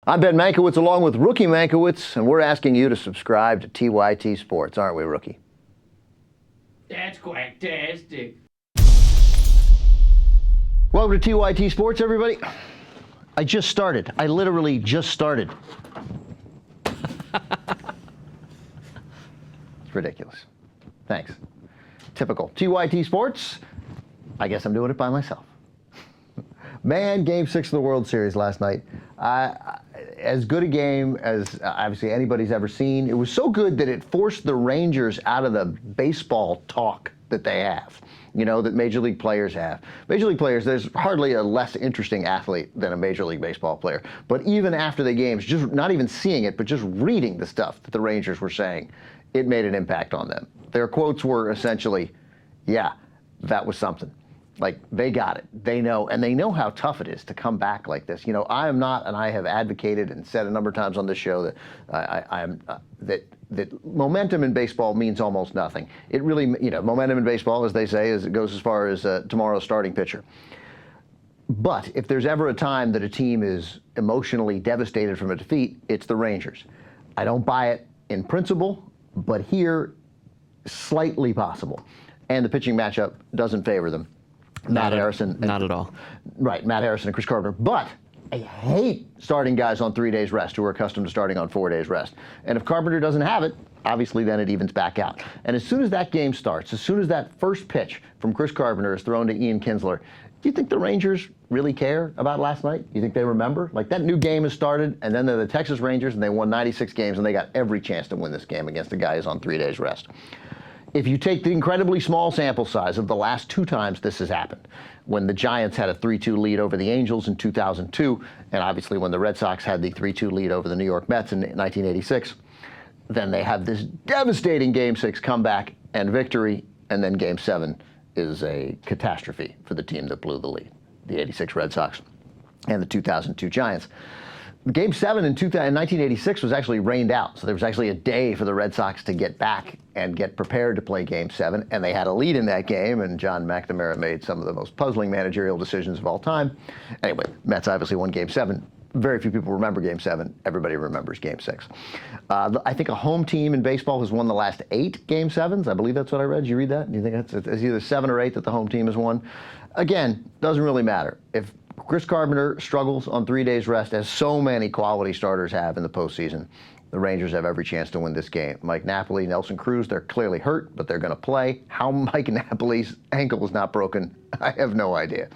I'm Ben Mankiewicz along with Rookie Mankiewicz, and we're asking you to subscribe to TYT Sports, aren't we, Rookie? That's quacktastic. Welcome to TYT Sports, everybody. I just started. I literally just started. It's ridiculous. Thanks. Typical. TYT Sports, I guess I'm doing it by myself. Man, Game 6 of the World Series last night. As good a game as obviously anybody's ever seen. It was so good that it forced the Rangers out of the baseball talk that they have, you know, that Major League players have. Major League players, there's hardly a less interesting athlete than a Major League Baseball player. But even after the games, just not even seeing it, but just reading the stuff that the Rangers were saying, it made an impact on them. Their quotes were essentially, yeah, that was something. Like, they got it. They know, and they know how tough it is to come back like this. You know, I am not, and I have advocated and said a number of times on this show that that momentum in baseball means almost nothing. It really, you know, momentum in baseball, as they say, is it goes as far as tomorrow's starting pitcher. But if there's ever a time that a team is emotionally devastated from a defeat, it's the Rangers. I don't buy it in principle, but here, slightly possible. And the pitching matchup doesn't favor them. Matt Harrison. Not at all. Right, Matt Harrison and Chris Carpenter. But I hate starting guys on 3 days rest who are accustomed to starting on 4 days rest. And if Carpenter doesn't have it, obviously then it evens back out. And as soon as that game starts, as soon as that first pitch from Chris Carpenter is thrown to Ian Kinsler, do you think the Rangers really care about last night? You think they remember? Like, that new game has started, and then they're the Texas Rangers, and they won 96 games, and they got every chance to win this game against a guy who's on 3 days rest. If you take the incredibly small sample size of the last two times this has happened, when the Giants had a 3-2 lead over the Angels in 2002, and obviously when the Red Sox had the 3-2 lead over the New York Mets in 1986, then they have this devastating Game 6 comeback and victory, and then Game 7 is a catastrophe for the team that blew the lead, the 86 Red Sox and the 2002 Giants. Game 7 in 1986 was actually rained out, so there was actually a day for the Red Sox to get back and get prepared to play Game 7, and they had a lead in that game, and John McNamara made some of the most puzzling managerial decisions of all time. Anyway, Mets obviously won Game 7. Very few people remember Game 7. Everybody remembers Game 6. I think a home team in baseball has won the last 8 Game 7s. I believe that's what I read. Did you read that? Do you think it's either 7 or 8 that the home team has won? Again, doesn't really matter. If Chris Carpenter struggles on 3 days rest, as so many quality starters have in the postseason, the Rangers have every chance to win this game. Mike Napoli, Nelson Cruz, they're clearly hurt, but they're going to play. How Mike Napoli's ankle is not broken, I have no idea.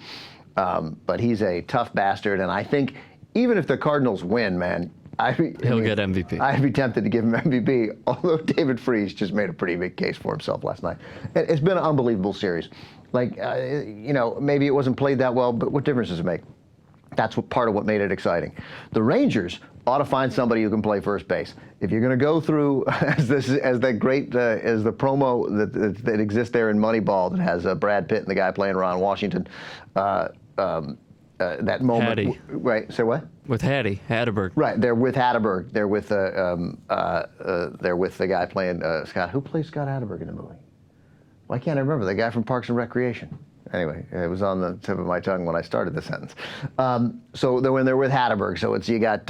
But he's a tough bastard, and I think even if the Cardinals win, man, he'll get MVP. I'd be tempted to give him MVP, although David Freese just made a pretty big case for himself last night. It's been an unbelievable series. Like, you know, maybe it wasn't played that well, but what difference does it make? That's part of what made it exciting. The Rangers ought to find somebody who can play first base. If you're going to go through as the promo that exists there in Moneyball that has Brad Pitt and the guy playing Ron Washington, that moment, Hattie. Right? Say what? With Hatteberg. Right, they're with Hatteberg. They're with the guy playing Scott. Who plays Scott Hatteberg in the movie? Why can't I remember? The guy from Parks and Recreation. Anyway, it was on the tip of my tongue when I started the sentence. So when they're with Hatteberg, so it's you got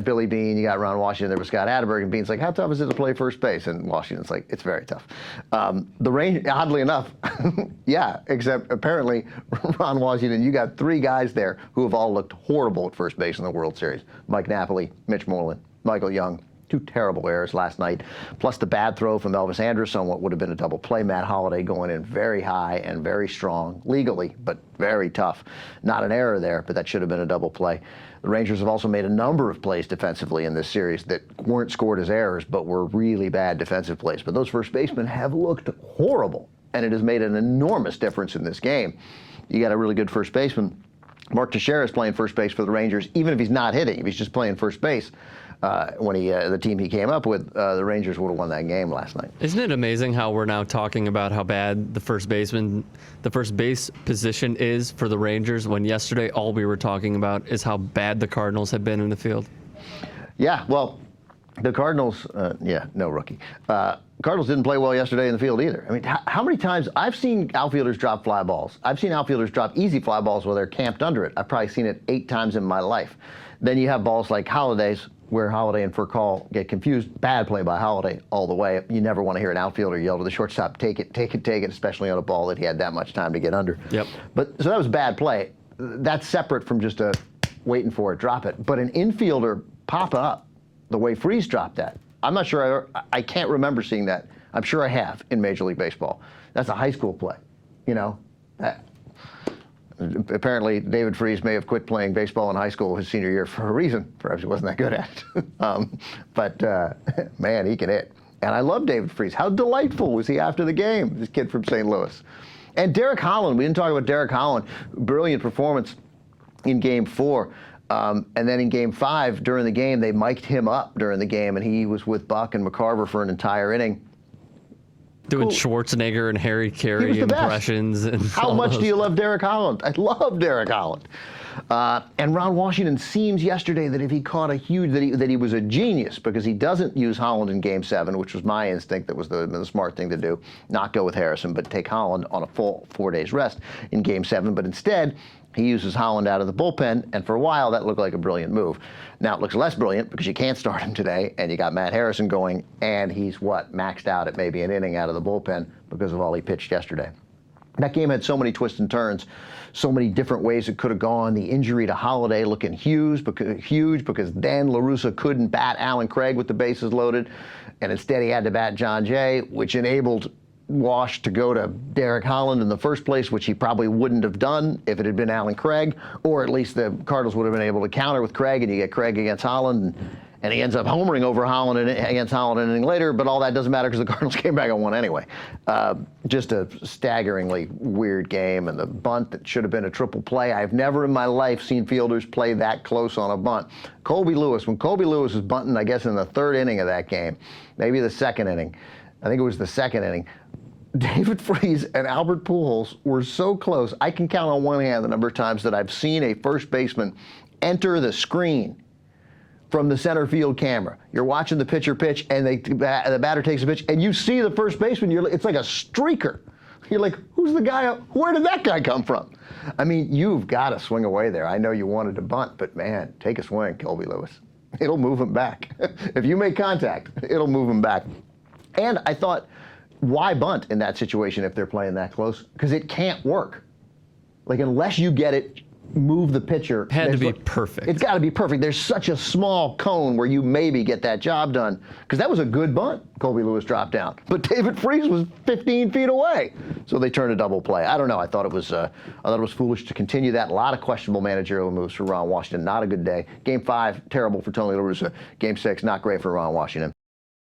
Billy Beane, you got Ron Washington, there was Scott Hatteberg, and Beane's like, how tough is it to play first base? And Washington's like, it's very tough. The Rangers, oddly enough, yeah, except apparently Ron Washington, you got 3 guys there who have all looked horrible at first base in the World Series: Mike Napoli, Mitch Moreland, Michael Young. 2 terrible errors last night, plus the bad throw from Elvis Andrus on what would have been a double play. Matt Holliday going in very high and very strong, legally, but very tough. Not an error there, but that should have been a double play. The Rangers have also made a number of plays defensively in this series that weren't scored as errors, but were really bad defensive plays. But those first basemen have looked horrible, and it has made an enormous difference in this game. You got a really good first baseman. Mark Teixeira is playing first base for the Rangers, even if he's not hitting, if he's just playing first base. When the team he came up with, the Rangers would have won that game last night. Isn't it amazing how we're now talking about how bad the first base position is for the Rangers, when yesterday all we were talking about is how bad the Cardinals have been in the field? Yeah, well, the Cardinals, no rookie. Cardinals didn't play well yesterday in the field either. I mean, how many times I've seen outfielders drop fly balls. I've seen outfielders drop easy fly balls where they're camped under it. I've probably seen it 8 times in my life. Then you have balls like Holiday's, where Holiday and Furcal get confused. Bad play by Holiday all the way. You never want to hear an outfielder yell to the shortstop, take it, take it, take it, especially on a ball that he had that much time to get under. Yep. But so that was bad play. That's separate from just a waiting for it, drop it. But an infielder pop up the way Freese dropped that. I'm not sure, I can't remember seeing that. I'm sure I have in Major League Baseball. That's a high school play, you know. Apparently, David Freese may have quit playing baseball in high school his senior year for a reason. Perhaps he wasn't that good at it. But man, he can hit. And I love David Freese. How delightful was he after the game, this kid from St. Louis. And Derek Holland, we didn't talk about Derek Holland. Brilliant performance in Game 4. And then in Game 5, during the game, they mic'd him up during the game, and he was with Buck and McCarver for an entire inning. Doing Schwarzenegger and Harry Carey impressions. And how much do you love Derek Holland? I love Derek Holland. And Ron Washington seems yesterday that if he caught a huge, that he was a genius, because he doesn't use Holland in Game 7, which was my instinct. That was the smart thing to do. Not go with Harrison, but take Holland on a full 4 days rest in Game 7. But instead, he uses Holland out of the bullpen, and for a while that looked like a brilliant move. Now it looks less brilliant because you can't start him today, and you got Matt Harrison going, and he's maxed out at maybe an inning out of the bullpen because of all he pitched yesterday. That game had so many twists and turns, so many different ways it could have gone. The injury to Holiday looking huge because then Russa couldn't bat Alan Craig with the bases loaded, and instead he had to bat John Jay, which enabled Wash to go to Derek Holland in the first place, which he probably wouldn't have done if it had been Alan Craig, or at least the Cardinals would have been able to counter with Craig, and you get Craig against Holland, and he ends up homering over Holland against Holland an inning later, but all that doesn't matter because the Cardinals came back and won anyway. Just a staggeringly weird game, and the bunt that should have been a triple play. I've never in my life seen fielders play that close on a bunt. Colby Lewis, when Colby Lewis was bunting, I guess in the third inning of that game, maybe the second inning, I think it was the second inning, David Freese and Albert Pujols were so close. I can count on one hand the number of times that I've seen a first baseman enter the screen from the center field camera. You're watching the pitcher pitch, and the batter takes a pitch, and you see the first baseman. It's like a streaker. You're like, who's the guy? Where did that guy come from? I mean, you've got to swing away there. I know you wanted to bunt, but man, take a swing, Colby Lewis. It'll move him back. If you make contact, it'll move him back. And I thought, why bunt in that situation if they're playing that close? Because it can't work. Like, unless you get it, move the pitcher. Had to be perfect. It's got to be perfect. There's such a small cone where you maybe get that job done. Because that was a good bunt Colby Lewis dropped down. But David Freese was 15 feet away. So they turned a double play. I don't know. I thought it was foolish to continue that. A lot of questionable managerial moves for Ron Washington. Not a good day. Game 5, terrible for Tony La Russa. Game 6, not great for Ron Washington.